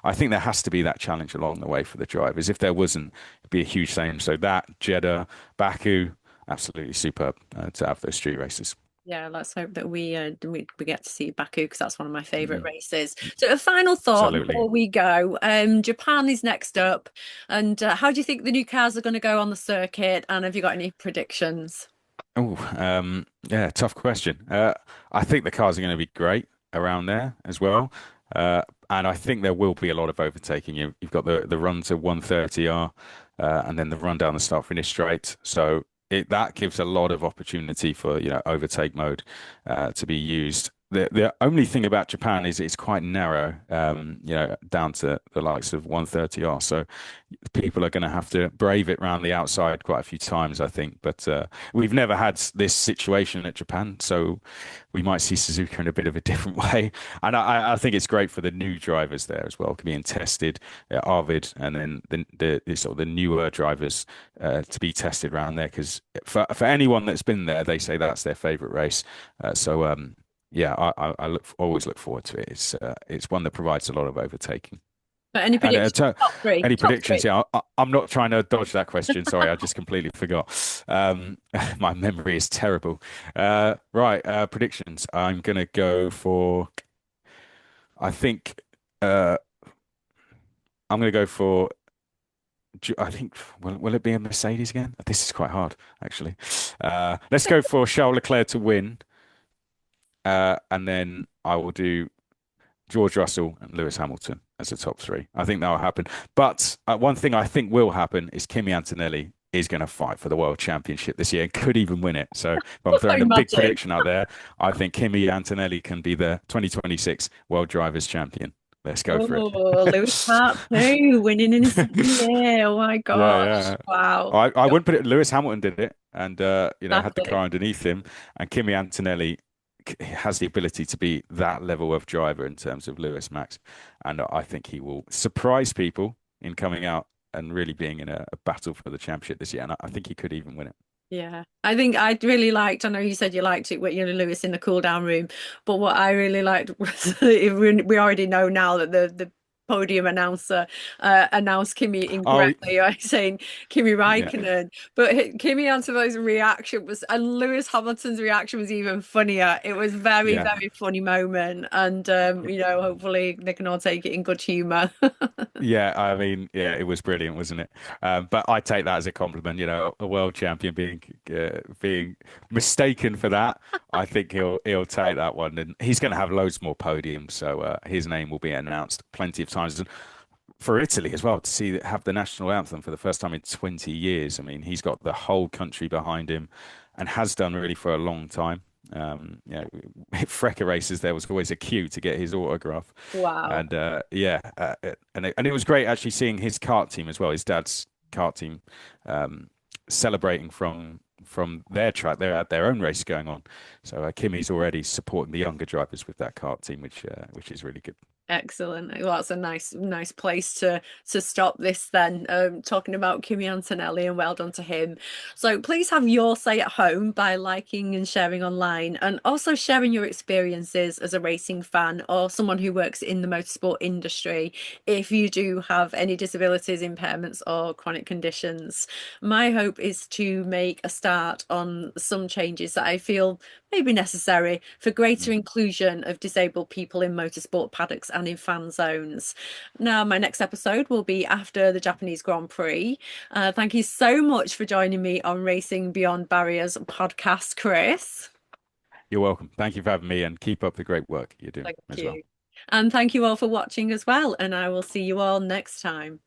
I think there has to be that challenge along the way for the drivers. If there wasn't, it'd be a huge shame. So that Jeddah, Baku, absolutely superb to have those street races. Yeah, let's hope that we get to see Baku because that's one of my favorite Mm, races. So, a final thought absolutely. before we go. Japan is next up, and how do you think the new cars are going to go on the circuit? And have you got any predictions? Oh, yeah, tough question. I think the cars are going to be great around there as well. And I think there will be a lot of overtaking. You've got the run to 130R, and then the run down the start finish straight. So that gives a lot of opportunity for, overtake mode to be used. The only thing about Japan is it's quite narrow, down to the likes of 130R. So people are going to have to brave it round the outside quite a few times, I think. But we've never had this situation at Japan, so we might see Suzuka in a bit of a different way. And I think it's great for the new drivers there as well, being tested, Arvid, and then the sort of the newer drivers to be tested around there. Because for anyone that's been there, they say that's their favorite race. So yeah, I always look forward to it. It's one that provides a lot of overtaking. But any And predictions? Top three. any Top predictions? three. Yeah, I'm not trying to dodge that question. Sorry, I just completely forgot. My memory is terrible. Right, predictions. I'm gonna go for. I think. I'm gonna go for. I think. Will it be a Mercedes again? This is quite hard, actually. Let's go for Charles Leclerc to win, and then I will do George Russell and Lewis Hamilton as the top three. I think that will happen. But one thing I think will happen is Kimi Antonelli is going to fight for the world championship this year and could even win it. So if I'm throwing a big Imagine. prediction out there, I think Kimi Antonelli can be the 2026 World Drivers Champion. Let's go for Oh, it. Lewis Part 2 winning in his second year. Oh my Yeah, gosh. yeah. Wow. I wouldn't put it. Lewis Hamilton did it, and had the Exactly. car underneath him, and Kimi Antonelli has the ability to be that level of driver in terms of Lewis Max, and I think he will surprise people in coming out and really being in a battle for the championship this year, and I think he could even win it. Yeah, I think I really liked. I know you said you liked it with Lewis in the cool down room, but what I really liked was we already know now that the podium announcer announced Kimi Oh, incorrectly, right, saying Kimi yeah, Raikkonen, but Kimi Antono's reaction was, and Lewis Hamilton's reaction was even funnier. It was very, yeah. very funny moment, and hopefully they can all take it in good humor. Yeah, I mean, yeah, it was brilliant, wasn't it? But I take that as a compliment. A world champion being mistaken for that. I think he'll take that one, and he's going to have loads more podiums. So his name will be announced plenty of times. And for Italy as well, to have the national anthem for the first time in 20 years. I mean, he's got the whole country behind him, and has done really for a long time. Frecker races, there was always a queue to get his autograph. Wow. And yeah, and it was great actually seeing his kart team as well, his dad's kart team, celebrating from their track. They had their own race going on, so Kimi's already supporting the younger drivers with that kart team, which is really good. Excellent. Well, that's a nice place to stop this then. Talking about Kimi Antonelli, and well done to him. So please have your say at home by liking and sharing online, and also sharing your experiences as a racing fan or someone who works in the motorsport industry. If you do have any disabilities, impairments, or chronic conditions, my hope is to make a start on some changes that I feel may be necessary for greater Mm. inclusion of disabled people in motorsport paddocks and in fan zones. Now, my next episode will be after the Japanese Grand Prix. Thank you so much for joining me on Racing Beyond Barriers podcast, Chris. You're welcome. Thank you for having me, and keep up the great work you're doing Thank as well. you. And thank you all for watching as well. And I will see you all next time.